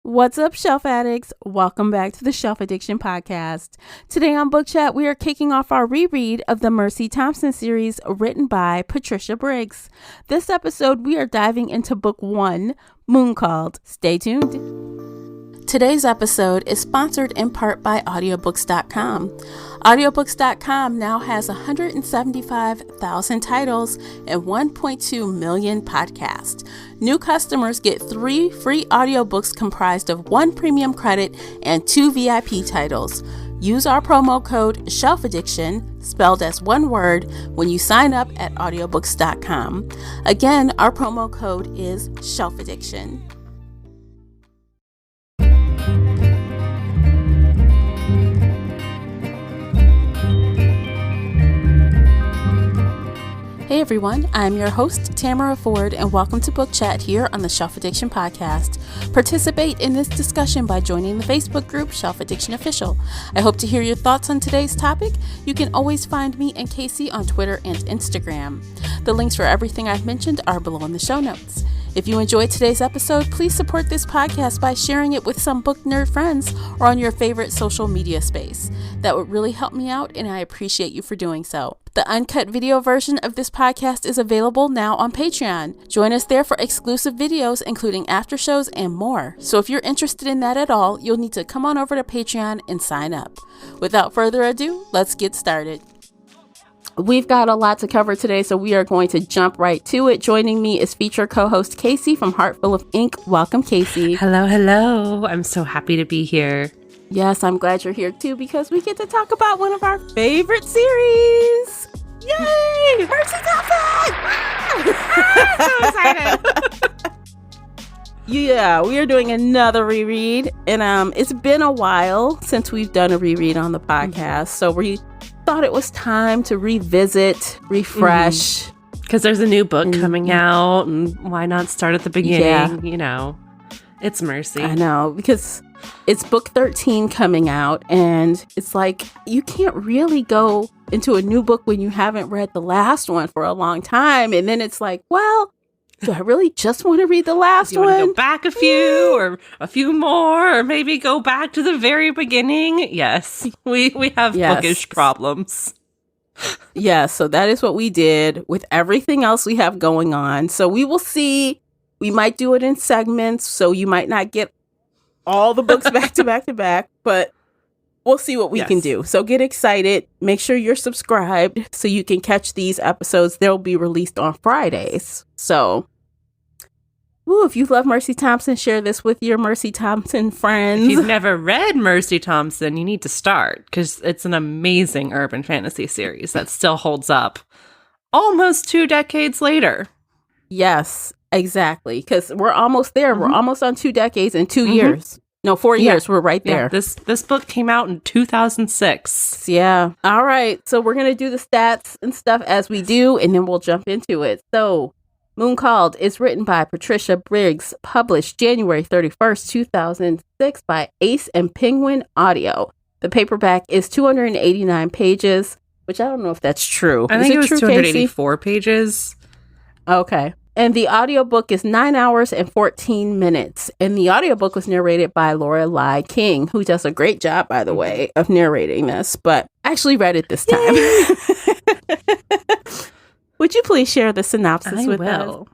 What's up, Shelf Addicts? Welcome back to the Shelf Addiction Podcast. Today on Book Chat, we are kicking off our reread of the Mercy Thompson series written by Patricia Briggs. This episode, we are diving into Book 1, Moon Called. Stay tuned. Today's episode is sponsored in part by audiobooks.com. Audiobooks.com now has 175,000 titles and 1.2 million podcasts. New customers get 3 free audiobooks comprised of 1 premium credit and 2 VIP titles. Use our promo code SHELFADDICTION, spelled as one word, when you sign up at audiobooks.com. Again, our promo code is SHELFADDICTION. Hey everyone, I'm your host, Tamara Ford, and welcome to Book Chat here on the Shelf Addiction Podcast. Participate in this discussion by joining the Facebook group Shelf Addiction Official. I hope to hear your thoughts on today's topic. You can always find me and Casey on Twitter and Instagram. The links for everything I've mentioned are below in the show notes. If you enjoyed today's episode, please support this podcast by sharing it with some book nerd friends or on your favorite social media space. That would really help me out, and I appreciate you for doing so. The uncut video version of this podcast is available now on Patreon. Join us there for exclusive videos, including after shows and more. So if you're interested in that at all, you'll need to come on over to Patreon and sign up. Without further ado, let's get started. We've got a lot to cover today, so we are going to jump right to it. Joining me is feature co-host Casey from Heartful of Ink. Welcome, Casey. Hello, hello. I'm so happy to be here. Yes, I'm glad you're here too, because we get to talk about one of our favorite series. Yay! Mercy Thompson! So excited. Yeah, we are doing another reread, and it's been a while since we've done a reread on the podcast, so we thought it was time to revisit, refresh. Because there's a new book coming out, and why not start at the beginning? Yeah. You know, it's Mercy. I know, because it's book 13 coming out, and it's like you can't really go into a new book when you haven't read the last one for a long time. And then it's like, well, do I really just want to read the last one? Want to go back a few or a few more, or maybe go back to the very beginning? Yes, we have bookish problems. Yeah, so that is what we did with everything else we have going on. So we will see. We might do it in segments, so you might not get all the books back to back to back, but we'll see what we can do. So get excited. Make sure you're subscribed so you can catch these episodes. They'll be released on Fridays. So, if you love Mercy Thompson, share this with your Mercy Thompson friends. If you've never read Mercy Thompson, you need to start, because it's an amazing urban fantasy series that still holds up almost 2 decades later. Yes, exactly. Because we're almost there. We're almost on 2 decades and 2 years. No, 4 years. We're right there. Yeah, this book came out in 2006. Yeah. All right. So we're going to do the stats and stuff as we do, and then we'll jump into it. So Moon Called is written by Patricia Briggs, published January 31st, 2006 by Ace and Penguin Audio. The paperback is 289 pages, which I don't know if that's true. I think it was 284 pages. Okay. And the audiobook is 9 hours and 14 minutes. And the audiobook was narrated by Lorelei King, who does a great job, by the way, of narrating this. But I actually read it this time. Would you please share the synopsis with us?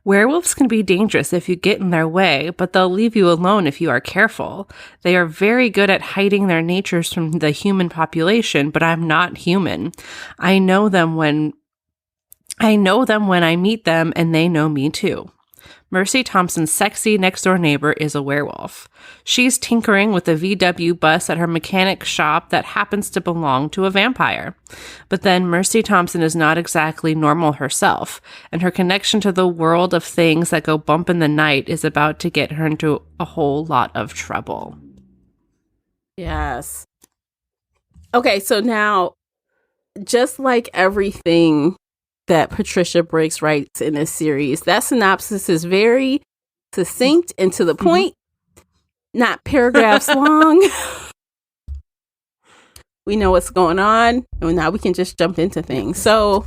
Werewolves can be dangerous if you get in their way, but they'll leave you alone if you are careful. They are very good at hiding their natures from the human population, but I'm not human. I know them when I meet them, and they know me too. Mercy Thompson's sexy next-door neighbor is a werewolf. She's tinkering with a VW bus at her mechanic shop that happens to belong to a vampire. But then Mercy Thompson is not exactly normal herself, and her connection to the world of things that go bump in the night is about to get her into a whole lot of trouble. Yes. Okay, so now, just like everything that Patricia Briggs writes in this series, that synopsis is very succinct and to the point, not paragraphs long. We know what's going on, and now we can just jump into things. So,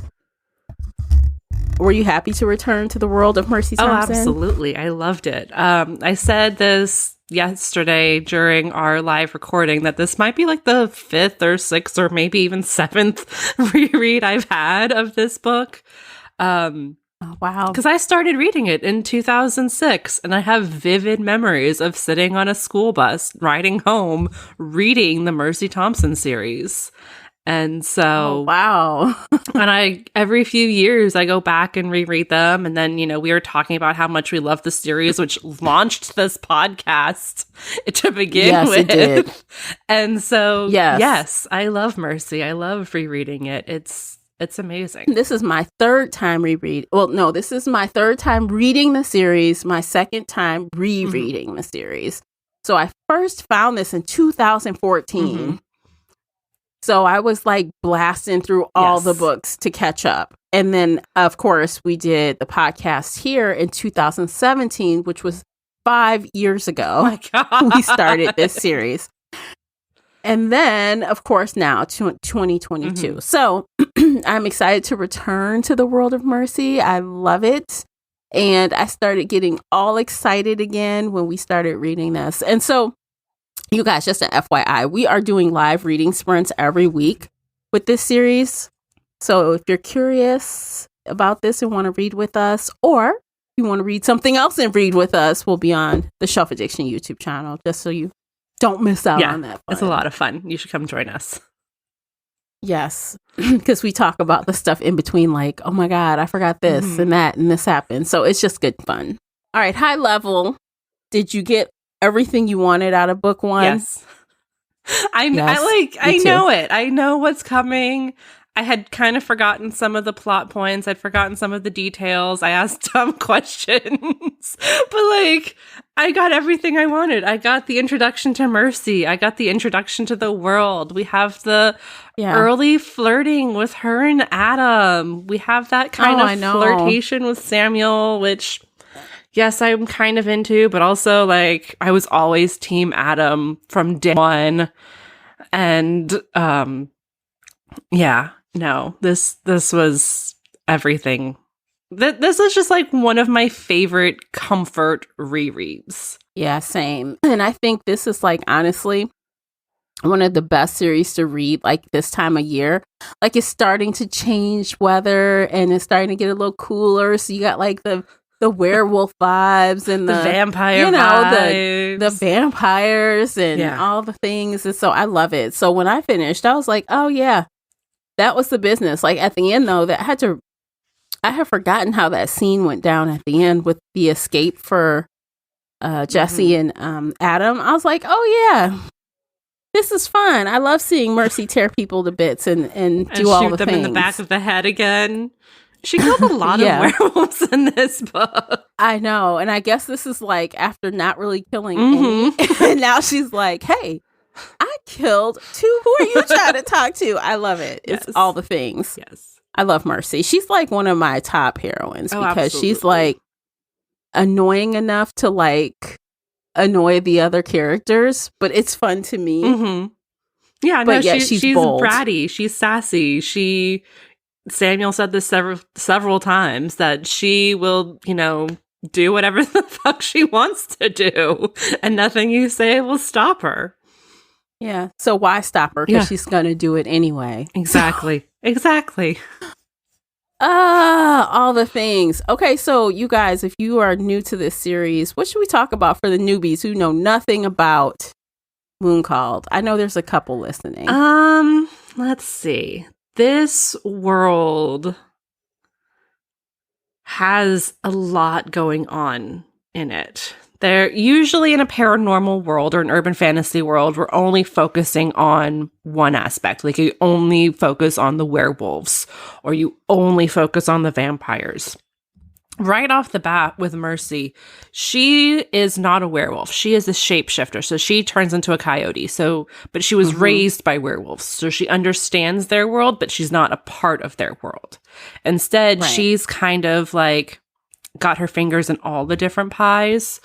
were you happy to return to the world of Mercy Thompson? Oh, absolutely. I loved it. I said this yesterday during our live recording that this might be like the 5th or 6th or maybe even 7th reread I've had of this book. Oh, wow. Because I started reading it in 2006, and I have vivid memories of sitting on a school bus, riding home, reading the Mercy Thompson series. And so, wow. and every few years, I go back and reread them. And then, we were talking about how much we love the series, which launched this podcast to begin with. It did. And so, yes, I love Mercy. I love rereading it. It's amazing. This is my third time reread. Well, no, this is my third time reading the series, my second time rereading the series. So I first found this in 2014. So I was like blasting through all the books to catch up. And then, of course, we did the podcast here in 2017, which was 5 years ago. Oh my God. We started this series. And then, of course, now 2022. So I'm excited to return to the world of Mercy. I love it. And I started getting all excited again when we started reading this. And so, you guys, just an FYI, we are doing live reading sprints every week with this series. So if you're curious about this and want to read with us, or you want to read something else and read with us, we'll be on the Shelf Addiction YouTube channel, just so you don't miss out on that fun. It's a lot of fun. You should come join us. Yes, because we talk about the stuff in between, like, oh my God, I forgot this and that, and this happened. So it's just good fun. All right, high level. Did you get everything you wanted out of book one? Yes. I know it. I know what's coming. I had kind of forgotten some of the plot points. I'd forgotten some of the details. I asked dumb questions. But I got everything I wanted. I got the introduction to Mercy. I got the introduction to the world. We have the early flirting with her and Adam. We have that kind of flirtation with Samuel, which, yes, I'm kind of into, but also I was always Team Adam from day one. And this was everything. This is just one of my favorite comfort rereads. Yeah, same. And I think this is honestly one of the best series to read this time of year. It's starting to change weather and it's starting to get a little cooler. So you got the werewolf vibes and the vampire vibes. the vampires and all the things. And so I love it. So when I finished, I was like, oh yeah, that was the business. At the end though, I had forgotten how that scene went down at the end with the escape for Jesse and Adam. I was like, oh yeah, this is fun. I love seeing Mercy tear people to bits and do all the things. Shoot them in the back of the head again. She killed a lot of werewolves in this book. I know. And I guess this is after not really killing any. And now she's like, hey, I killed 2. Who are you trying to talk to? I love it. Yes. It's all the things. Yes. I love Mercy. She's one of my top heroines because absolutely. She's annoying enough to annoy the other characters, but it's fun to me. Yeah, but no, she's bold. Bratty. She's sassy. Samuel said this several times that she will, do whatever the fuck she wants to do, and nothing you say will stop her. Yeah. So why stop her? Because she's going to do it anyway. Exactly. Exactly. All the things. Okay, so you guys, if you are new to this series, what should we talk about for the newbies who know nothing about Mooncalled? I know there's a couple listening. Let's see. This world has a lot going on in it. They're usually in a paranormal world or an urban fantasy world. We're only focusing on one aspect. You only focus on the werewolves or you only focus on the vampires. Right off the bat with Mercy, she is not a werewolf. She is a shapeshifter. So she turns into a coyote. But she was raised by werewolves. So she understands their world, but she's not a part of their world. Instead, she's kind of got her fingers in all the different pies.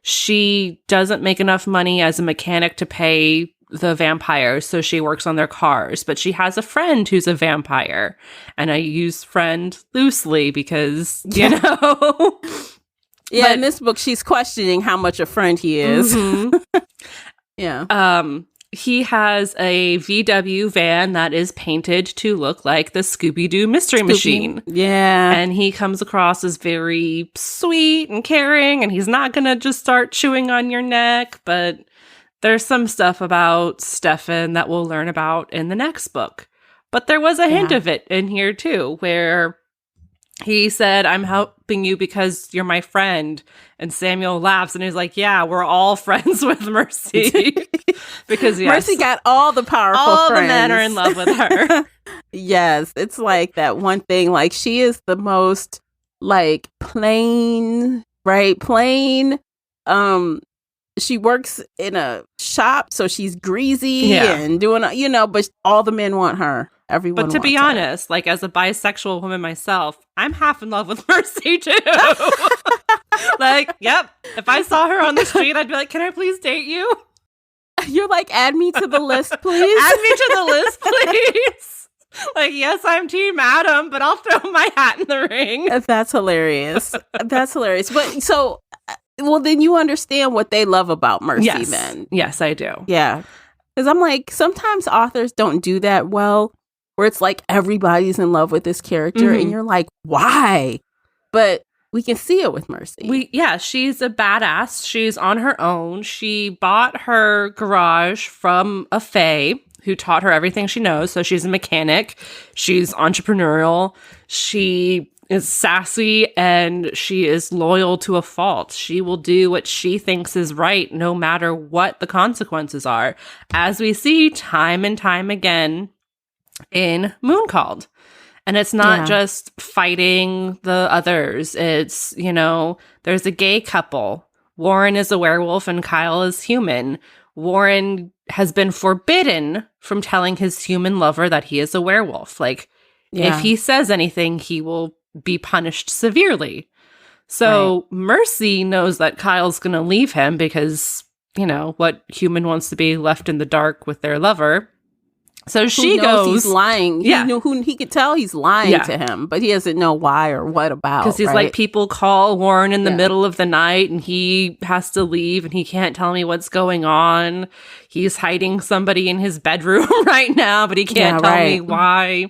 She doesn't make enough money as a mechanic to pay the vampires, so she works on their cars, but she has a friend who's a vampire, and I use friend loosely because Yeah, in this book, she's questioning how much a friend he is. Yeah. He has a VW van that is painted to look like the Scooby-Doo Mystery Machine. Yeah. And he comes across as very sweet and caring, and he's not going to just start chewing on your neck. But there's some stuff about Stefan that we'll learn about in the next book. But there was a hint of it in here, too, where he said, I'm helping you because you're my friend. And Samuel laughs and he's like, yeah, we're all friends with Mercy. Because Mercy got all the powerful all friends. the men are in love with her. Yes. It's like that one thing. Like, she is the most, like, plain, right? Plain. She works in a shop, so she's greasy and doing, but all the men want her. Everyone. But to be honest, like, as a bisexual woman myself, I'm half in love with Mercy too. Like, yep. If I saw her on the street, I'd be like, can I please date you? You're like, add me to the list, please. Add me to the list, please. Like, yes, I'm Team Adam, but I'll throw my hat in the ring. That's hilarious. That's hilarious. But so, well, then you understand what they love about Mercy then. Yes, I do. Yeah. Because I'm like, sometimes authors don't do that well, where it's like everybody's in love with this character and you're like, why? But we can see it with Mercy. She's a badass. She's on her own. She bought her garage from a fae who taught her everything she knows. So she's a mechanic. She's entrepreneurial. She is sassy and she is loyal to a fault. She will do what she thinks is right, no matter what the consequences are, as we see time and time again in Mooncalled. And it's not just fighting the others. It's, there's a gay couple. Warren is a werewolf and Kyle is human. Warren has been forbidden from telling his human lover that he is a werewolf. Like, if he says anything, he will be punished severely. So Mercy knows that Kyle's going to leave him because, what human wants to be left in the dark with their lover? So she goes, he's lying. Yeah. He could tell he's lying to him, but he doesn't know why or what about. Because he's like, people call Warren in the middle of the night and he has to leave and he can't tell me what's going on. He's hiding somebody in his bedroom right now, but he can't tell me why.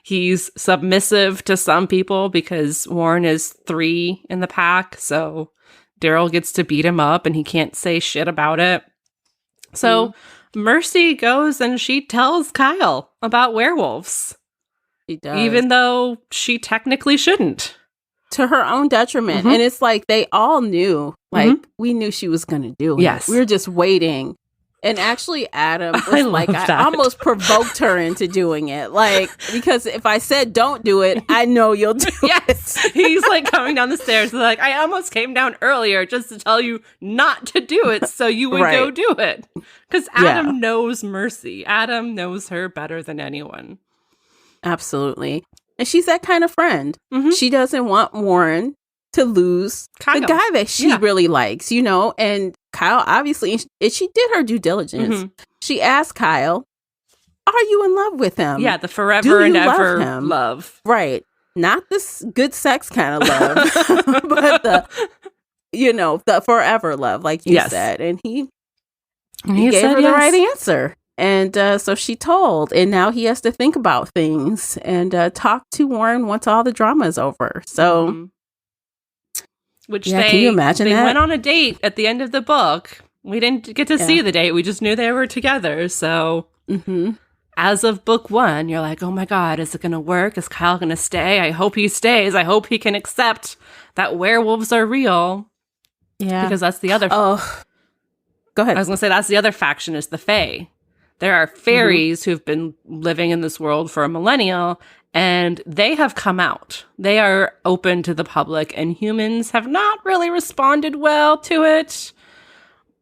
He's submissive to some people because Warren is 3 in the pack. So Daryl gets to beat him up and he can't say shit about it. So Mercy goes and she tells Kyle about werewolves. She does. Even though she technically shouldn't. To her own detriment. And it's like they all knew. Like, we knew she was going to do it. Yes. We were just waiting. And actually, Adam was I almost provoked her into doing it. Like, because if I said don't do it, I know you'll do it. He's like coming down the stairs. Like, I almost came down earlier just to tell you not to do it so you would go do it. Because Adam knows Mercy. Adam knows her better than anyone. Absolutely. And she's that kind of friend. She doesn't want Warren to lose Kyle, the guy that she really likes, and Kyle, obviously, she did her due diligence. She asked Kyle, are you in love with him? Yeah, the forever and ever love. Right. Not this good sex kind of love, but the forever love, like you said. And he gave her the right answer. And so she told, and now he has to think about things and talk to Warren once all the drama is over. So... Which can you imagine they that? went on a date at the end of the book. We didn't get to see the date. We just knew they were together. So as of book 1, you're like, oh my God, is it going to work? Is Kyle going to stay? I hope he stays. I hope he can accept that werewolves are real. Yeah. Because that's the other... Go ahead. I was going to say that's the other faction is the Fae. There are fairies who've been living in this world for a millennia, and they have come out. They are open to the public, and humans have not really responded well to it.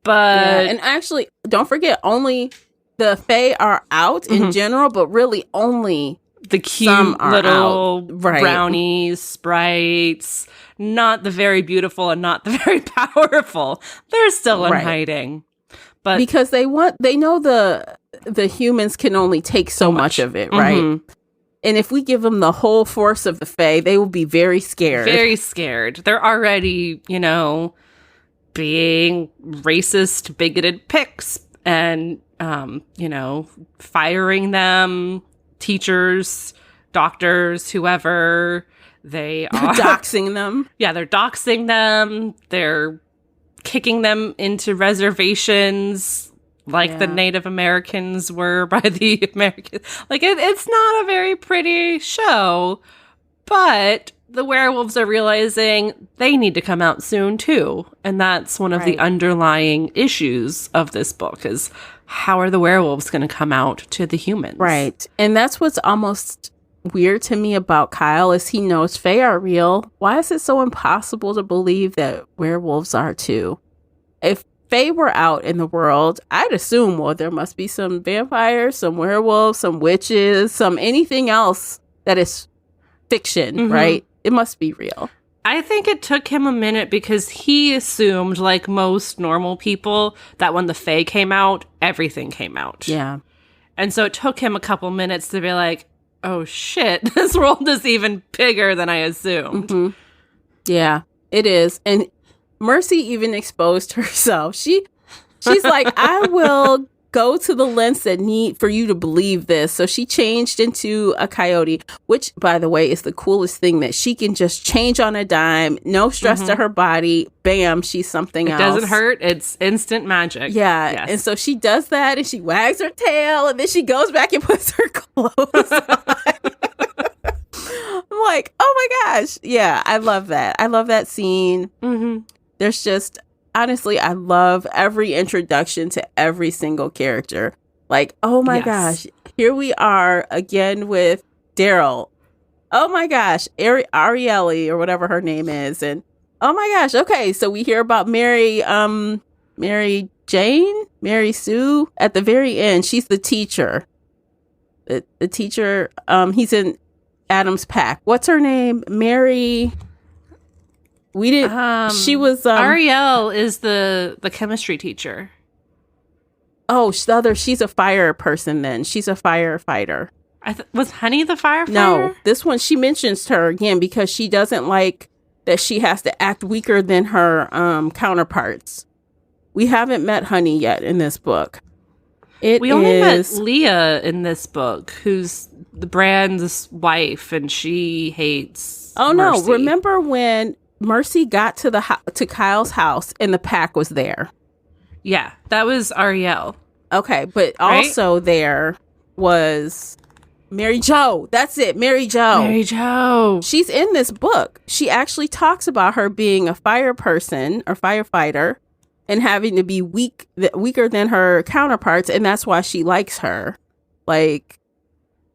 But and actually, don't forget, only the Fae are out in general, but really only the cute little brownies, sprites, not the very beautiful and not the very powerful. They're still in hiding. But because they know the humans can only take so much of it, right? And if we give them the whole force of the Fae, they will be very scared. Very scared. They're already, being racist, bigoted pricks and, firing them, teachers, doctors, whoever they are. Doxing them. Yeah, they're doxing them. They're kicking them into reservations like the Native Americans were by the Americans. Like, it's not a very pretty show, but the werewolves are realizing they need to come out soon, too. And that's one of the underlying issues of this book is how are the werewolves going to come out to the humans? Right. And that's what's almost weird to me about Kyle is he knows Fae are real. Why is it so impossible to believe that werewolves are, too? If Fae were out in the world, I'd assume, well, there must be some vampires, some werewolves, some witches, some anything else that is fiction, right? It must be real. I think it took him a minute because he assumed, like most normal people, that when the Fae came out, everything came out. Yeah. And so it took him a couple minutes to be like, oh shit, this world is even bigger than I assumed. Yeah, it is. And Mercy even exposed herself. She's like, I will go to the lengths that need for you to believe this. So she changed into a coyote, which, by the way, is the coolest thing that she can just change on a dime. No stress to her body. Bam, she's something else. It doesn't hurt. It's instant magic. Yeah. Yes. And so she does that and she wags her tail and then she goes back and puts her clothes on. I'm like, oh my gosh. Yeah, I love that. I love that scene. There's just, honestly, I love every introduction to every single character. Like, oh my gosh, here we are again with Daryl. Oh my gosh, Arielle or whatever her name is. And oh my gosh, okay, so we hear about Mary Sue at the very end. She's the teacher. The teacher, he's in Adam's pack. What's her name? Mary... We didn't. She was. Arielle is the chemistry teacher. Oh, the other. She's a fire person. Then she's a firefighter. Was Honey the firefighter? No, this one she mentions her again because she doesn't like that she has to act weaker than her counterparts. We haven't met Honey yet in this book. We only met Leah in this book, who's the Brand's wife, and she hates. Oh Mercy. No! Remember when Mercy got to Kyle's house and the pack was there? Yeah, that was Arielle. Okay, but also there was Mary Jo. That's it, Mary Jo. Mary Jo. She's in this book. She actually talks about her being a fire person or firefighter and having to be weaker than her counterparts, and that's why she likes her. Like,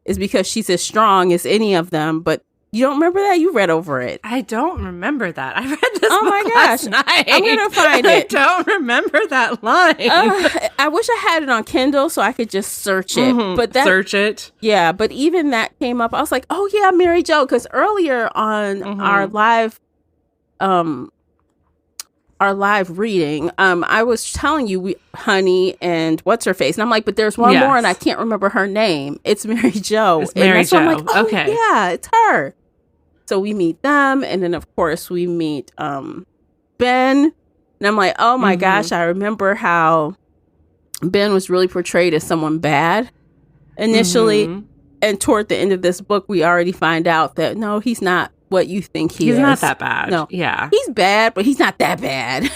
is because she's as strong as any of them, but you don't remember that? You read over it. I don't remember that. I read this oh my gosh. last night. I'm going to find it. I don't remember that line. I wish I had it on Kindle so I could just search it. But search it. Yeah, but even that came up. I was like, oh yeah, Mary Jo. Because earlier on our live reading, I was telling you Honey and what's her face, and I'm like, but there's one more, and I can't remember her name. It's Mary Jo. It's Mary Jo. I'm like, oh, okay, yeah, it's her. So we meet them, and then of course we meet Ben, and I'm like, oh my gosh, I remember how Ben was really portrayed as someone bad initially, and toward the end of this book, we already find out that no, he's not what you think he is. He's not that bad. No. Yeah. He's bad, but he's not that bad.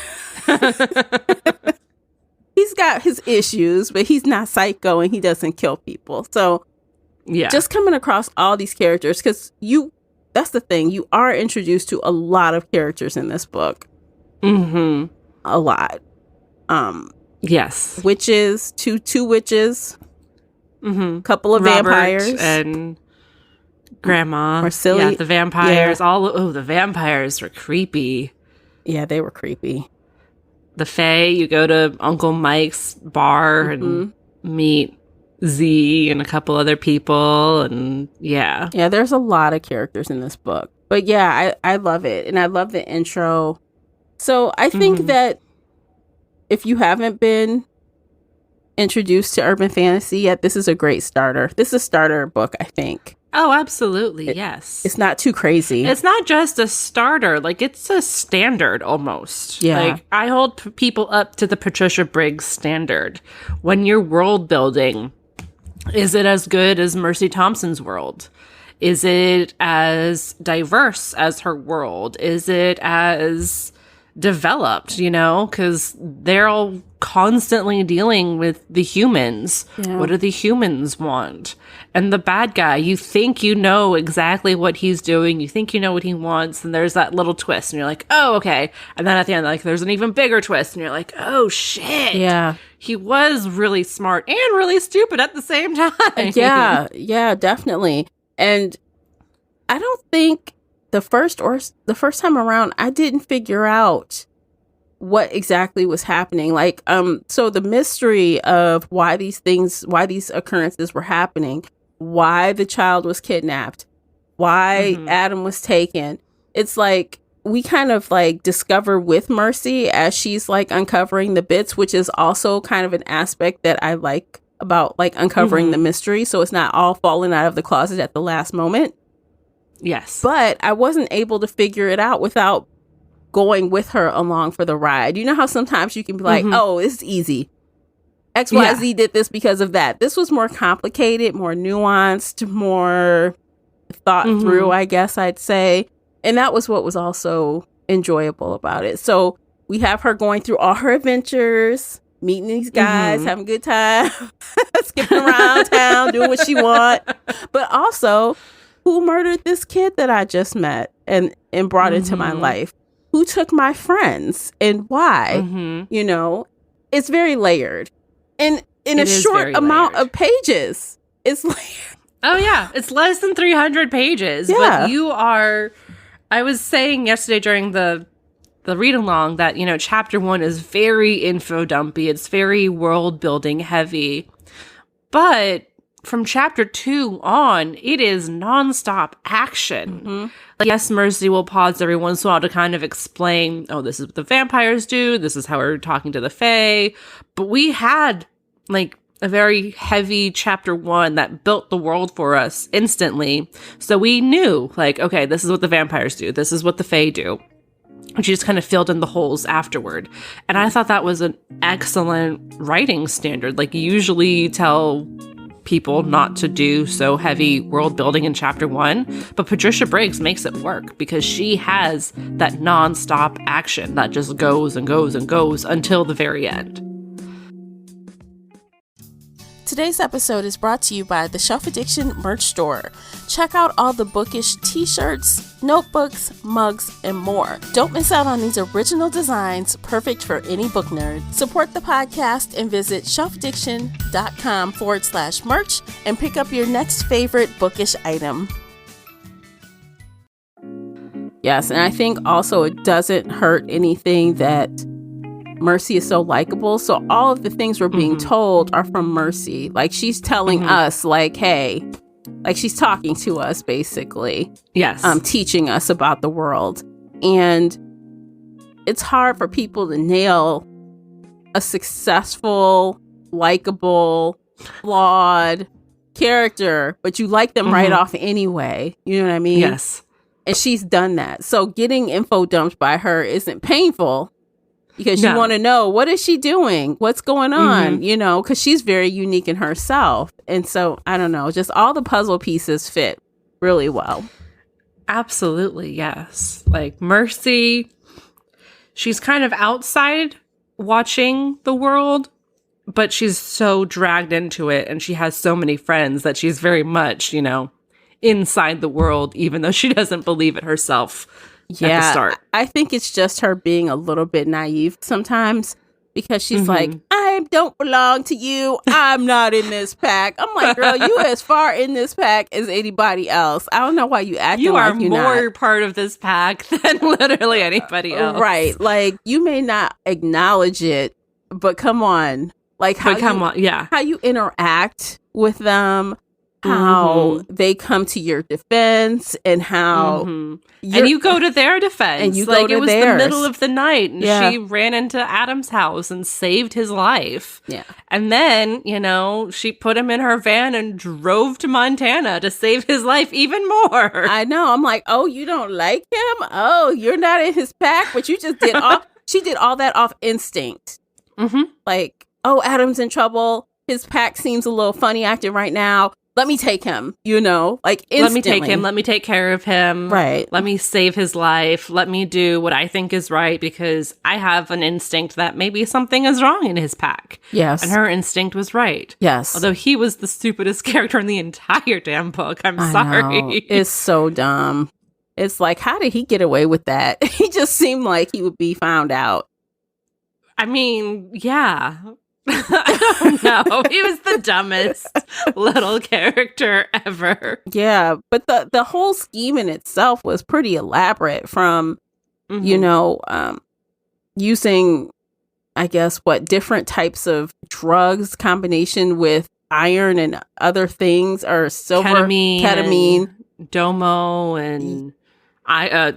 He's got his issues, but he's not psycho and he doesn't kill people. So yeah, just coming across all these characters, because that's the thing. You are introduced to a lot of characters in this book. A lot. Yes. Witches, two witches. Couple of Robert vampires. And Grandma. Or silly. Yeah, the vampires. Yeah. The vampires were creepy. Yeah, they were creepy. The Fae, you go to Uncle Mike's bar and meet Z and a couple other people, and yeah. Yeah, there's a lot of characters in this book. But yeah, I love it. And I love the intro. So I think that if you haven't been introduced to urban fantasy yet, this is a great starter. This is a starter book, I think. Oh, absolutely. Yes. It's not too crazy. It's not just a starter. Like, it's a standard almost. Yeah. Like, I hold people up to the Patricia Briggs standard. When you're world building, is it as good as Mercy Thompson's world? Is it as diverse as her world? Is it as developed, you know? Because they're all constantly dealing with the humans. Yeah. What do the humans want? And the bad guy, you think you know exactly what he's doing. You think you know what he wants. And there's that little twist. And you're like, oh, okay. And then at the end, like, there's an even bigger twist. And you're like, oh, shit. Yeah. He was really smart and really stupid at the same time. Yeah, definitely. And I don't think the first time around, I didn't figure out what exactly was happening. Like, so the mystery of why these occurrences were happening, why the child was kidnapped, why Adam was taken. It's like we kind of like discover with Mercy as she's like uncovering the bits, which is also kind of an aspect that I like about like uncovering the mystery. So it's not all falling out of the closet at the last moment. Yes. But I wasn't able to figure it out without going with her along for the ride. You know how sometimes you can be like, oh, it's easy. XYZ did this because of that. This was more complicated, more nuanced, more thought through, I guess I'd say. And that was what was also enjoyable about it. So we have her going through all her adventures, meeting these guys, having a good time, skipping around town, doing what she want. But also, who murdered this kid that I just met and brought into my life? Who took my friends and why? You know, it's very layered. And in a short amount of pages, it's layered. Oh, yeah. It's less than 300 pages. Yeah. But I was saying yesterday during the read along that, you know, chapter 1 is very info dumpy. It's very world building heavy. But from chapter 2 on, it is nonstop action. Like, yes, Mercy will pause every once in a while to kind of explain, oh, this is what the vampires do. This is how we're talking to the Fae. But we had like a very heavy chapter 1 that built the world for us instantly. So we knew, like, okay, this is what the vampires do. This is what the Fae do. And she just kind of filled in the holes afterward. And I thought that was an excellent writing standard. Like, you usually tell people not to do so heavy world building in chapter 1, but Patricia Briggs makes it work because she has that nonstop action that just goes and goes and goes until the very end. Today's episode is brought to you by the Shelf Addiction merch store. Check out all the bookish t-shirts, notebooks, mugs, and more. Don't miss out on these original designs, perfect for any book nerd. Support the podcast and visit shelfaddiction.com/merch and pick up your next favorite bookish item. Yes, and I think also it doesn't hurt anything that Mercy is so likable. So all of the things we're being told are from Mercy. Like, she's telling us, like, hey, like, she's talking to us, basically. Yes. Teaching us about the world. And it's hard for people to nail a successful, likable, flawed character, but you like them right off anyway. You know what I mean? Yes. And she's done that. So getting info dumped by her isn't painful. Because you want to know, what is she doing? What's going on? You know, because she's very unique in herself. And so, I don't know, just all the puzzle pieces fit really well. Absolutely, yes. Like, Mercy, she's kind of outside watching the world, but she's so dragged into it. And she has so many friends that she's very much, you know, inside the world, even though she doesn't believe it herself. At the start. I think it's just her being a little bit naive sometimes, because she's like, I don't belong to you. I'm not in this pack. I'm like, girl, you as far in this pack as anybody else. I don't know why you acting like you're not. You are more part of this pack than literally anybody else. Right. Like, you may not acknowledge it, but come on. Like, how you interact with them, how they come to your defense and how and you go to their defense. And you like, go to it was theirs. the middle of the night and Yeah. she ran into Adam's house and saved his life. Yeah. And then, she put him in her van and drove to Montana to save his life even more. I know. I'm like, oh, you don't like him? Oh, you're not in his pack, but you just did all she did all that off instinct. Like, oh, Adam's in trouble. His pack seems a little funny acting right now. Let me take him, like instantly. Let me take him. Let me take care of him. Right. Let me save his life. Let me do what I think is right because I have an instinct that maybe something is wrong in his pack. Yes. And her instinct was right. Yes. Although he was the stupidest character in the entire damn book. I'm I sorry. know. It's so dumb. It's like, how did he get away with that? He just seemed like he would be found out. I mean, yeah. I don't know. He was the dumbest little character ever. Yeah, but the whole scheme in itself was pretty elaborate from, using, I guess, different types of drugs, combination with iron and other things, or silver, ketamine, Domo, and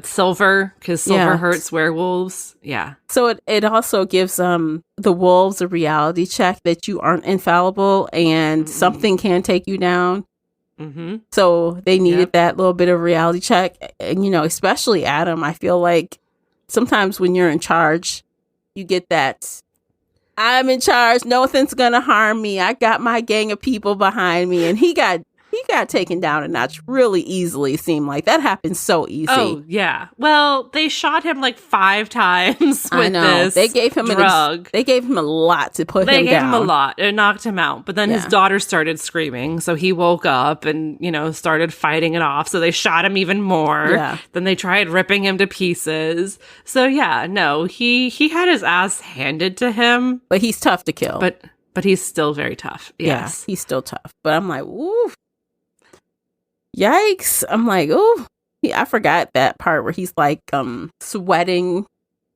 silver, because silver hurts werewolves. Yeah. So it also gives the wolves a reality check that you aren't infallible and something can take you down. So they needed that little bit of reality check. And, especially Adam, I feel like sometimes when you're in charge, you get that, I'm in charge, nothing's going to harm me. I got my gang of people behind me. And he got taken down a notch really easily. Seemed like that happened so easy. Oh yeah. Well, they shot him like 5 times with this. They gave him drug. They gave him a lot to put him down. They gave him a lot. It knocked him out. But then his daughter started screaming, so he woke up and started fighting it off. So they shot him even more. Yeah. Then they tried ripping him to pieces. So yeah, no, he had his ass handed to him. But he's tough to kill. But he's still very tough. Yes. Yeah, he's still tough. But I'm like, ooh. Yikes. I'm like, oh, I forgot that part where he's like sweating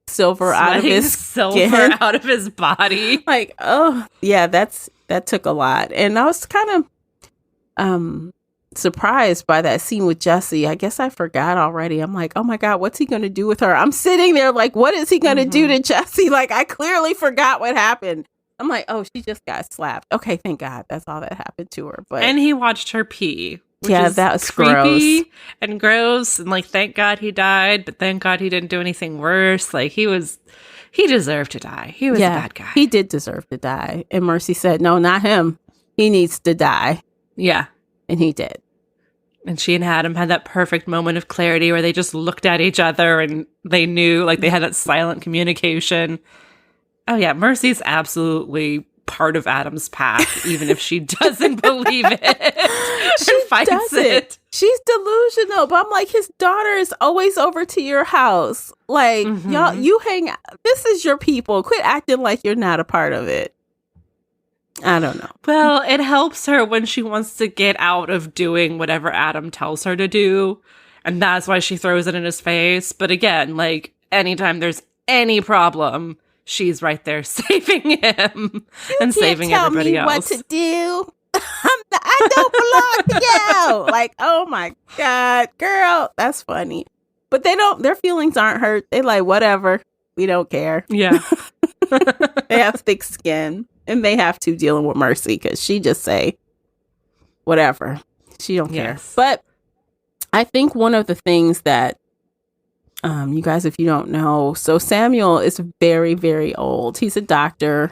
silver out of his skin. Out of his body. Like, oh, yeah, that took a lot. And I was kind of surprised by that scene with Jessie. I guess I forgot already. I'm like, oh my God, what's he going to do with her? I'm sitting there like, what is he going to do to Jessie? Like, I clearly forgot what happened. I'm like, oh, she just got slapped. Okay, thank God. That's all that happened to her. And he watched her pee. Yeah, that was creepy gross. And gross. And like, thank God he died, but thank God he didn't do anything worse. Like, he deserved to die. He was a bad guy. He did deserve to die. And Mercy said, no, not him. He needs to die. Yeah. And he did. And she and Adam had that perfect moment of clarity where they just looked at each other and they knew, like, they had that silent communication. Oh, yeah. Mercy's absolutely part of Adam's pack, even if she doesn't believe it. She fights it. She's delusional, but I'm like, his daughter is always over to your house. Like, y'all, you hang out. This is your people. Quit acting like you're not a part of it. I don't know. Well, it helps her when she wants to get out of doing whatever Adam tells her to do. And that's why she throws it in his face. But again, like, anytime there's any problem, she's right there saving him and saving everybody else. What to do? I don't belong to you. Like, oh my God, girl, that's funny. But their feelings aren't hurt. They like, whatever. We don't care. Yeah. They have thick skin and they have to dealing with Mercy because she just say whatever. She don't care. But I think one of the things that you guys, if you don't know, so Samuel is very, very old. He's a doctor.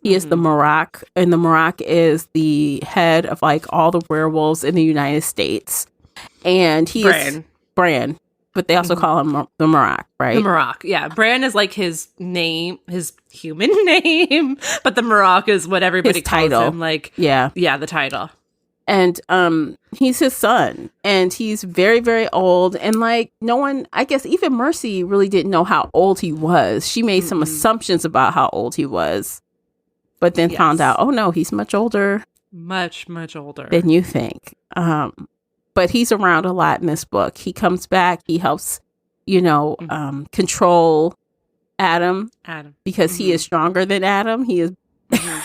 He is the Marak, and the Marak is the head of like all the werewolves in the United States. And he is Bran, but they also call him the Marak, right? The Marak, yeah. Bran is like his name, his human name, but the Marak is what everybody calls him. Like, yeah, the title. And he's his son, and he's very, very old. And like, no one, I guess even Mercy really didn't know how old he was. She made some assumptions about how old he was, but then found out, oh no, he's much older. Much, much older than you think. But he's around a lot in this book. He comes back. He helps, control Adam because he is stronger than Adam. He is.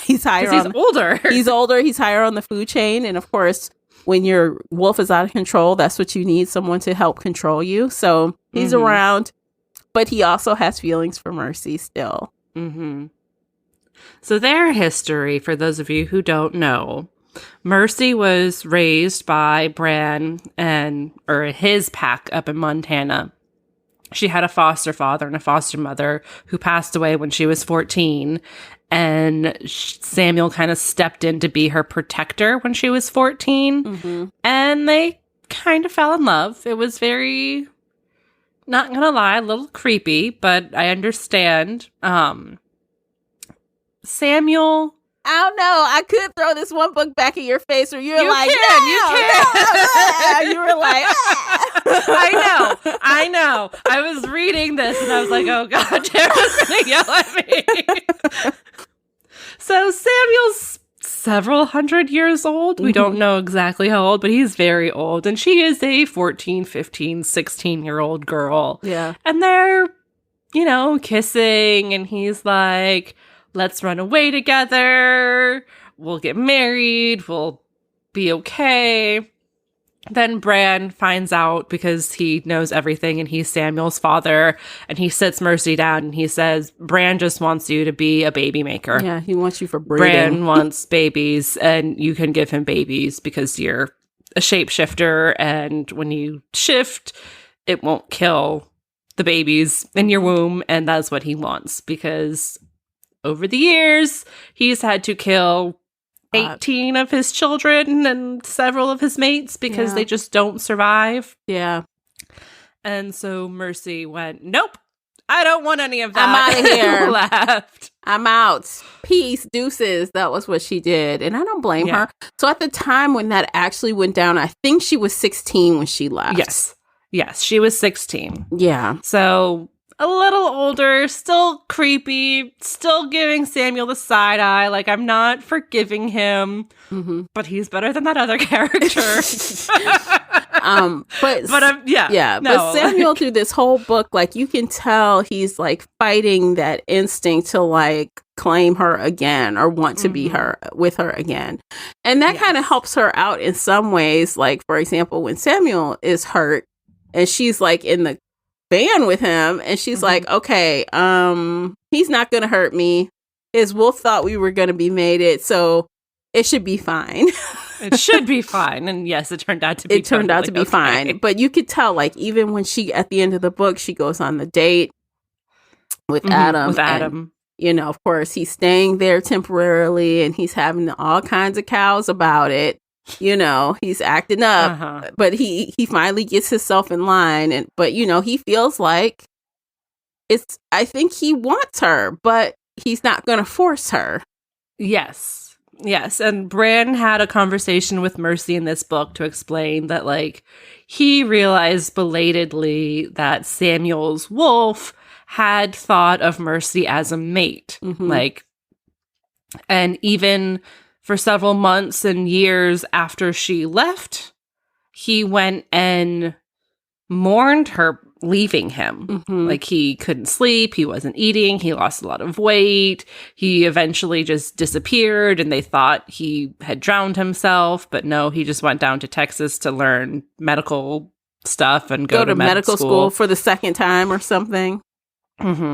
He's higher. He's older. He's older. He's higher on the food chain, and of course, when your wolf is out of control, that's what you need, someone to help control you. So he's around, but he also has feelings for Mercy still. So their history, for those of you who don't know, Mercy was raised by Bran or his pack up in Montana. She had a foster father and a foster mother who passed away when she was 14. And Samuel kind of stepped in to be her protector when she was 14. And they kind of fell in love. It was very, not gonna lie, a little creepy, but I understand. Samuel... I don't know. I could throw this one book back in your face where you're like, you can. You were like, I know. I was reading this and I was like, oh God, Tara's going to yell at me. So Samuel's several hundred years old. We don't know exactly how old, but he's very old. And she is a 14, 15, 16-year-old girl. Yeah. And they're, kissing. And he's like, let's run away together. We'll get married. We'll be okay. Then Bran finds out because he knows everything and he's Samuel's father. And he sits Mercy down and he says, Bran just wants you to be a baby maker. Yeah, he wants you for breeding. Bran wants babies and you can give him babies because you're a shapeshifter. And when you shift, it won't kill the babies in your womb. And that's what he wants because... over the years, he's had to kill 18 of his children and several of his mates because they just don't survive. Yeah. And so Mercy went, nope, I don't want any of that. I'm out of here. Left. I'm out. Peace, deuces. That was what she did. And I don't blame her. So at the time when that actually went down, I think she was 16 when she left. Yes, she was 16. Yeah. So... a little older, still creepy, still giving Samuel the side eye. Like, I'm not forgiving him, but he's better than that other character. But Samuel through this whole book, like, you can tell he's like fighting that instinct to like claim her again or want to be with her again. And that kind of helps her out in some ways. Like, for example, when Samuel is hurt and she's like in the van with him and she's like, okay, he's not gonna hurt me. His wolf thought we were gonna be mated, so it should be fine. It should be fine. And yes, it turned out to be fine. But you could tell, like, even when she at the end of the book she goes on the date with Adam. And, of course he's staying there temporarily and he's having all kinds of cows about it. He's acting up, but he finally gets himself in line. But he feels like I think he wants her, but he's not going to force her. Yes. And Bran had a conversation with Mercy in this book to explain that, like, he realized belatedly that Samuel's wolf had thought of Mercy as a mate. And even for several months and years after she left, he went and mourned her leaving him. Like, he couldn't sleep, he wasn't eating, he lost a lot of weight, he eventually just disappeared and they thought he had drowned himself, but no, he just went down to Texas to learn medical stuff and go to medical school for the second time or something.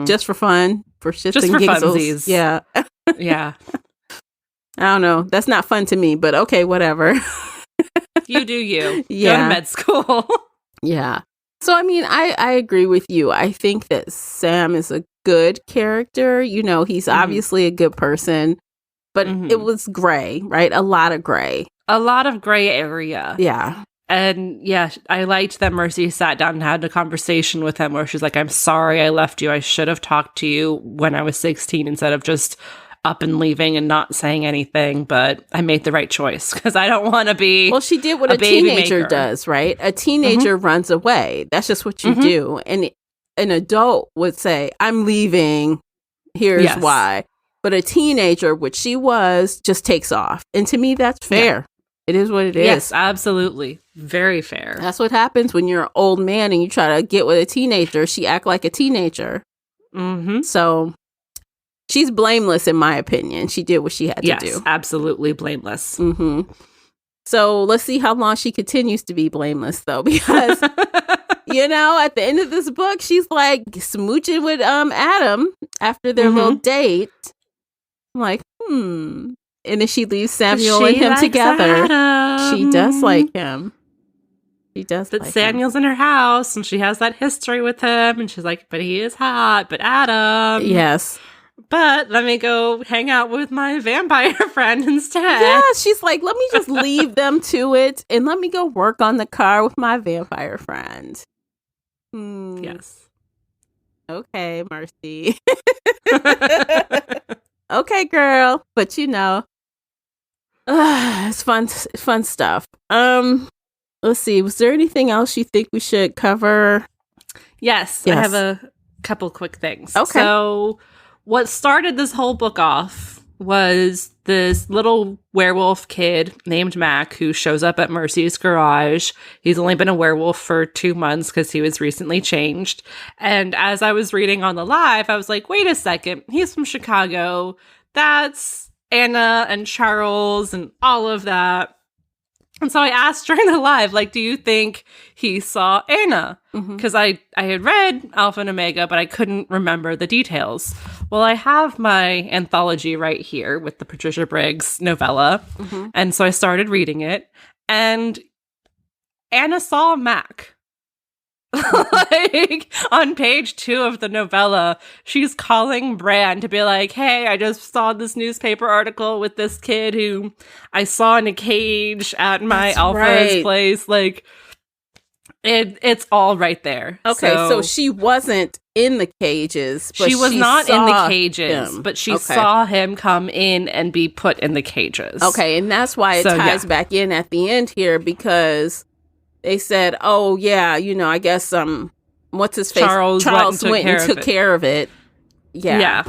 Just for fun, for shits and giggles. Funsies. Yeah. I don't know. That's not fun to me, but okay, whatever. You do you. Yeah. Go to med school. Yeah. So, I mean, I agree with you. I think that Sam is a good character. He's obviously a good person, but it was gray, right? A lot of gray. A lot of gray area. Yeah. And yeah, I liked that Mercy sat down and had a conversation with him where she's like, I'm sorry I left you. I should have talked to you when I was 16 instead of just up and leaving and not saying anything, but I made the right choice because I don't want to be. Well, she did what a teenager does, right? A teenager runs away. That's just what you do. And an adult would say, I'm leaving. Here's why. But a teenager, which she was, just takes off. And to me, that's fair. Yeah. It is what it is. Yes, absolutely. Very fair. That's what happens when you're an old man and you try to get with a teenager. She act like a teenager. So she's blameless, in my opinion. She did what she had to do. Yes, absolutely blameless. So let's see how long she continues to be blameless, though, because, you know, at the end of this book, she's like smooching with Adam after their little date. I'm like, And then she leaves Samuel and him together. Adam. She does like him. She does. But like Samuel's in her house, and she has that history with him, and she's like, but he is hot, but Adam. Yes. But let me go hang out with my vampire friend instead. Yeah, she's like, let me just leave them to it, and let me go work on the car with my vampire friend. Yes. Okay, Mercy. Okay, girl. But you know, it's fun stuff. Let's see. Was there anything else you think we should cover? Yes. I have a couple quick things. Okay. So what started this whole book off was this little werewolf kid named Mac who shows up at Mercy's garage. He's only been a werewolf for 2 months because he was recently changed. And as I was reading on the live, I was like, wait a second. He's from Chicago. That's Anna and Charles and all of that. And so I asked during the live, like, do you think he saw Anna? Because I had read Alpha and Omega, but I couldn't remember the details. Well, I have my anthology right here with the Patricia Briggs novella. And so I started reading it. And Anna saw Mac. Like, on page 2 of the novella, she's calling Bran to be like, hey, I just saw this newspaper article with this kid who I saw in a cage at my Alpha's place. Like, it's all right there. Okay, so she wasn't in the cages. But she was not in the cages, him. But she saw him come in and be put in the cages. Okay, and that's why it ties back in at the end here, because they said, oh, yeah, you know, I guess, what's his face? Charles went and took care of it. Yeah.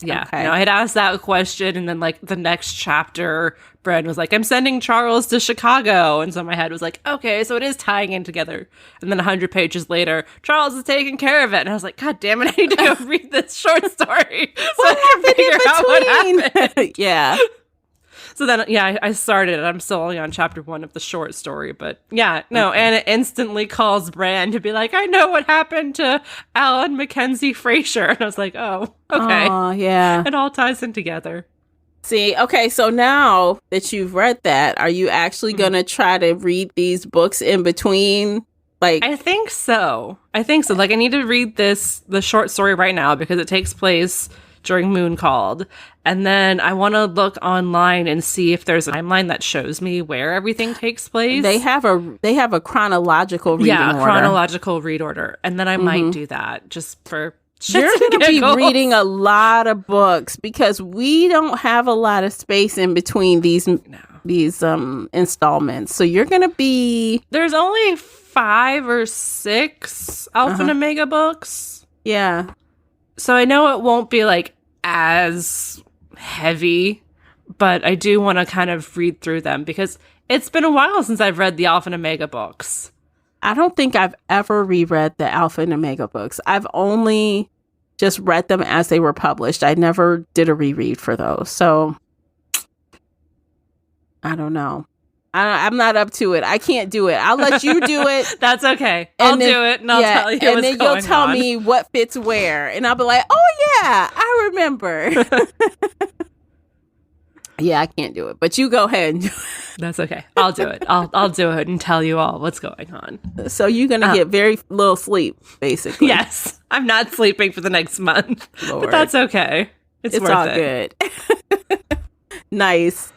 Okay. I had asked that question, and then, like, the next chapter, Bran was like, I'm sending Charles to Chicago. And so my head was like, okay, so it is tying in together. And then 100 pages later, Charles is taking care of it. And I was like, God damn it, I need to go read this short story so I can figure out what happened. Yeah. So then, I started. I'm still only on chapter 1 of the short story. But Anna instantly calls Bran to be like, I know what happened to Alan Mackenzie Fraser. And I was like, oh, okay. Oh, yeah. It all ties in together. See, okay, so now that you've read that, are you actually going to try to read these books in between? Like, I think so. Like, I need to read the short story right now because it takes place during Moon Called. And then I want to look online and see if there's a timeline that shows me where everything takes place. They have a chronological reading order. Chronological read order. And then I might do that just for You're going to be reading a lot of books because we don't have a lot of space in between these installments. So you're going to be... There's only 5 or 6 Alpha and Omega books. Yeah. So I know it won't be like as heavy, but I do want to kind of read through them because it's been a while since I've read the Alpha and Omega books. I don't think I've ever reread the Alpha and Omega books. I've only just read them as they were published. I never did a reread for those. So I don't know. I'm not up to it. I can't do it. I'll let you do it. That's okay. I'll do it and I'll tell you what's going on. And then you'll tell me what fits where. And I'll be like, oh yeah, I remember. Yeah, I can't do it. But you go ahead. That's okay. I'll do it. I'll do it and tell you all what's going on. So you're going to get very little sleep, basically. Yes. I'm not sleeping for the next month. Lord. But that's okay. It's worth all it. Good. Nice.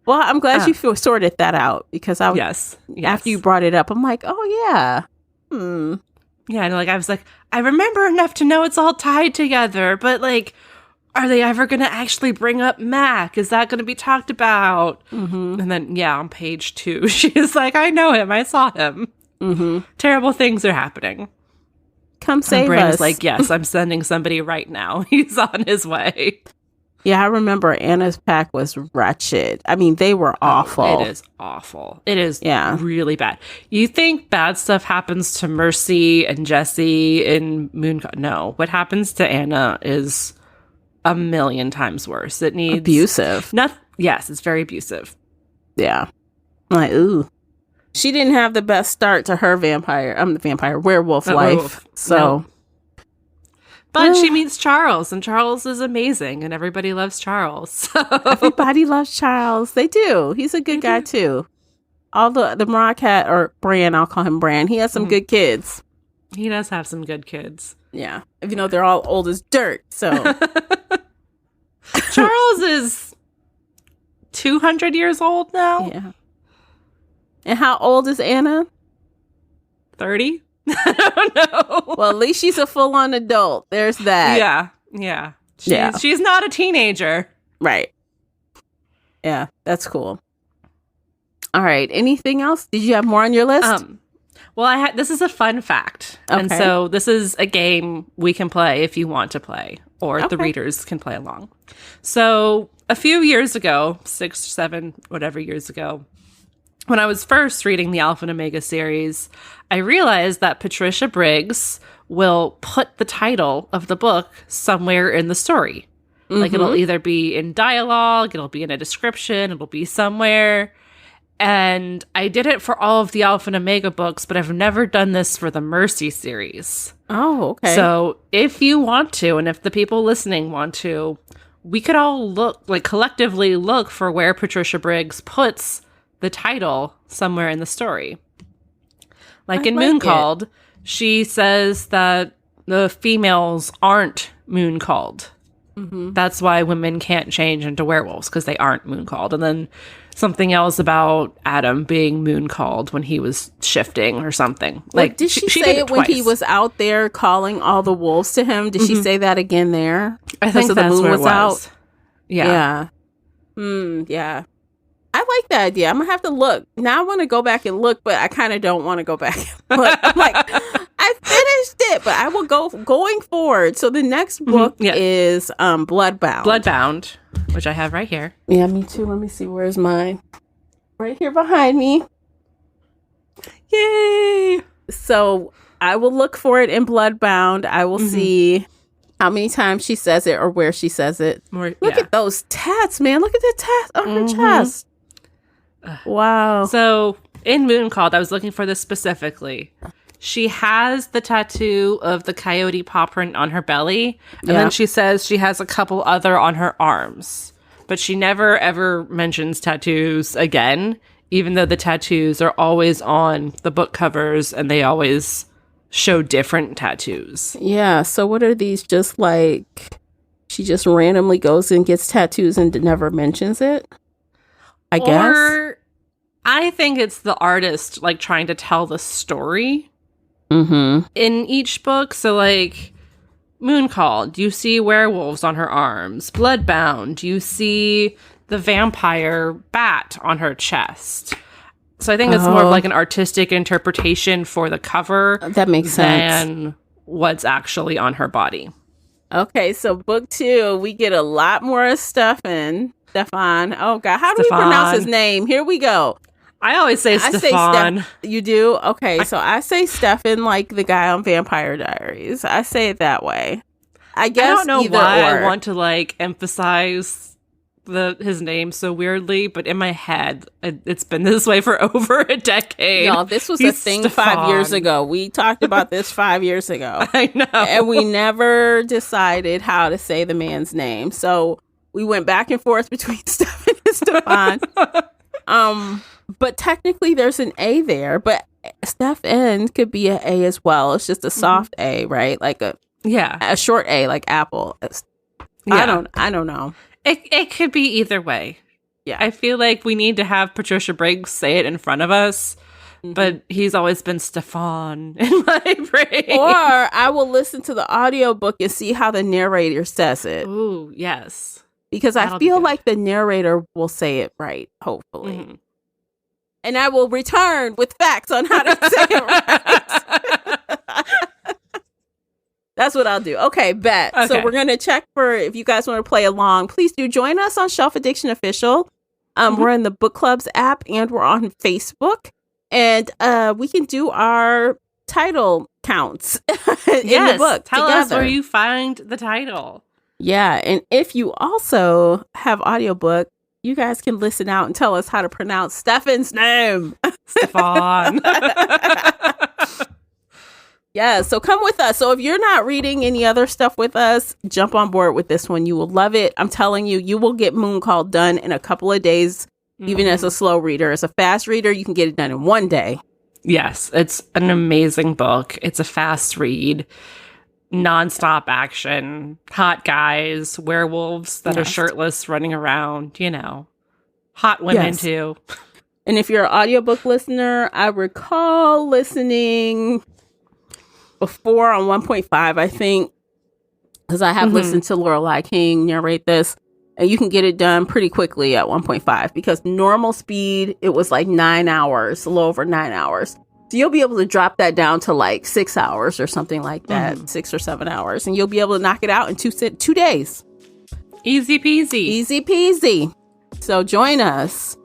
Well, I'm glad you sorted that out because yes. After you brought it up, I'm like, oh yeah. Yeah, and I was like, I remember enough to know it's all tied together, but like, are they ever going to actually bring up Mac? Is that going to be talked about? And then, on page 2, she is like, I know him. I saw him. Terrible things are happening. Come save Bran us. is like, yes, I'm sending somebody right now. He's on his way. Yeah, I remember Anna's pack was wretched. I mean, they were awful. It is awful. It is really bad. You think bad stuff happens to Mercy and Jesse in Moon? No. What happens to Anna is a million times worse. It needs... Abusive. Yes, it's very abusive. Yeah. I'm like, ooh. She didn't have the best start to her werewolf life. Werewolf. So. No. But she meets Charles, and Charles is amazing, and everybody loves Charles. So. Everybody loves Charles. They do. He's a good guy, too. All the Mariah Cat, or Bran, I'll call him Bran, he has some good kids. He does have some good kids. Yeah. Even though they're all old as dirt, so. Charles is 200 years old now. Yeah. And how old is Anna? 30? I don't know. Well, at least she's a full-on adult. There's that. Yeah. Yeah. She's not a teenager. Right. Yeah, that's cool. All right. Anything else? Did you have more on your list? Well, this is a fun fact. Okay. And so this is a game we can play if you want to play, or the readers can play along. So a few years ago, 6, 7, whatever years ago, when I was first reading the Alpha and Omega series, I realized that Patricia Briggs will put the title of the book somewhere in the story. Mm-hmm. Like, it'll either be in dialogue, it'll be in a description, it'll be somewhere. And I did it for all of the Alpha and Omega books, but I've never done this for the Mercy series. Oh, okay. So if you want to, and if the people listening want to, we could all collectively look for where Patricia Briggs puts the title somewhere in the story. Like in Mooncalled, she says that the females aren't moon-called. Mm-hmm. That's why women can't change into werewolves, because they aren't moon-called. And then something else about Adam being moon-called when he was shifting or something. Like, did she say it when he was out there calling all the wolves to him? Did she say that again there? I think that's the moon where it was out. Yeah. Yeah. I like that idea. I'm going to have to look. Now I want to go back and look, but I kind of don't want to go back. But I'm like, I finished it, but I will going forward. So the next book is Bloodbound. Bloodbound, which I have right here. Yeah, me too. Let me see. Where's mine? Right here behind me. Yay! So I will look for it in Bloodbound. I will see how many times she says it or where she says it. Look at those tats, man. Look at the tats on her chest. Wow. So in Mooncalled, I was looking for this specifically. She has the tattoo of the coyote paw print on her belly. And then she says she has a couple other on her arms. But she never ever mentions tattoos again, even though the tattoos are always on the book covers and they always show different tattoos. Yeah. So what are these? Just like she just randomly goes and gets tattoos and never mentions it? I guess. Or I think it's the artist like trying to tell the story in each book. So like Mooncalled, you see werewolves on her arms. Bloodbound, you see the vampire bat on her chest. So I think it's more of like an artistic interpretation for the cover. That makes sense. Than what's actually on her body. Okay, so book 2, we get a lot more Stefan. Oh, God. How do we pronounce his name? Here we go. I always say Stefan. You do? Okay, so I say Stefan like the guy on Vampire Diaries. I say it that way. I guess I don't know why I want to like emphasize his name so weirdly, but in my head, it's been this way for over a decade. No, this was a thing Stefan. 5 years ago. We talked about this 5 years ago. I know. And we never decided how to say the man's name. So we went back and forth between Stefan and Stefan. But technically there's an A there, but Stefan could be an A as well. It's just a soft A, right? Like a short A, like apple. I don't know. It could be either way. Yeah. I feel like we need to have Patricia Briggs say it in front of us, but he's always been Stefan in my brain. Or I will listen to the audiobook and see how the narrator says it. Ooh, yes. Because I feel like the narrator will say it right, hopefully. And I will return with facts on how to say it right. That's what I'll do. Okay, bet. Okay. So we're going to check for, if you guys want to play along, please do join us on Shelf Addiction Official. We're in the Book Clubs app and we're on Facebook. And we can do our title counts in the book Tell together. us where you find the title. Yeah, and if you also have audiobook, you guys can listen out and tell us how to pronounce Stefan's name. Stefan. Yeah, so come with us. So if you're not reading any other stuff with us, jump on board with this one. You will love it. I'm telling you, you will get Mooncall done in a couple of days, even as a slow reader. As a fast reader, you can get it done in one day. Yes, it's an amazing book. It's a fast read, nonstop action, hot guys, werewolves that are shirtless running around, hot women too. And if you're an audiobook listener, I recall listening before on 1.5, I think, because I have listened to Lorelei King narrate this, and you can get it done pretty quickly at 1.5 because normal speed, it was like 9 hours, a little over 9 hours. So you'll be able to drop that down to like 6 hours or something like that, 6 or 7 hours, and you'll be able to knock it out in 2 days. Easy peasy. Easy peasy. So join us.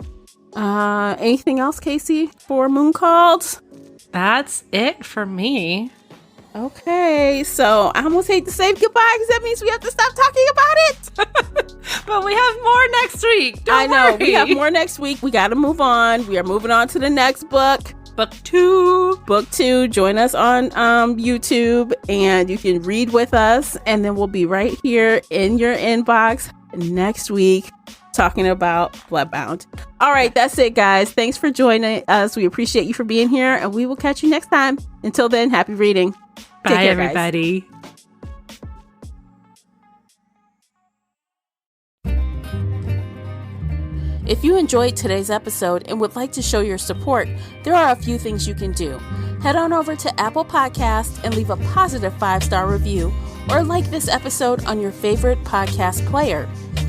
Anything else, Casey, for Mooncalled? That's it for me. Okay, so I almost hate to say goodbye because that means we have to stop talking about it. But we have more next week. Don't worry. We have more next week. We got to move on. We are moving on to the next book. Book 2. Book 2. Join us on YouTube and you can read with us. And then we'll be right here in your inbox next week talking about Bloodbound. All right, that's it, guys. Thanks for joining us. We appreciate you for being here and we will catch you next time. Until then, happy reading. Bye, Take care, everybody. Guys. If you enjoyed today's episode and would like to show your support, there are a few things you can do. Head on over to Apple Podcasts and leave a positive 5-star review or like this episode on your favorite podcast player.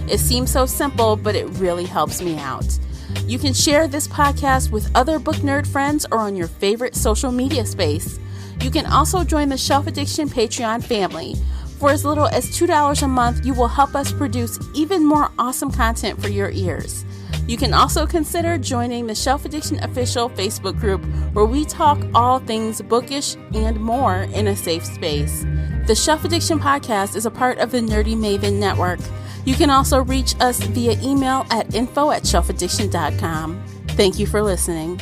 It seems so simple, but it really helps me out. You can share this podcast with other book nerd friends or on your favorite social media space. You can also join the Shelf Addiction Patreon family. For as little as $2 a month, you will help us produce even more awesome content for your ears. You can also consider joining the Shelf Addiction Official Facebook group where we talk all things bookish and more in a safe space. The Shelf Addiction Podcast is a part of the Nerdy Maven Network. You can also reach us via email at info@shelfaddiction.com. Thank you for listening.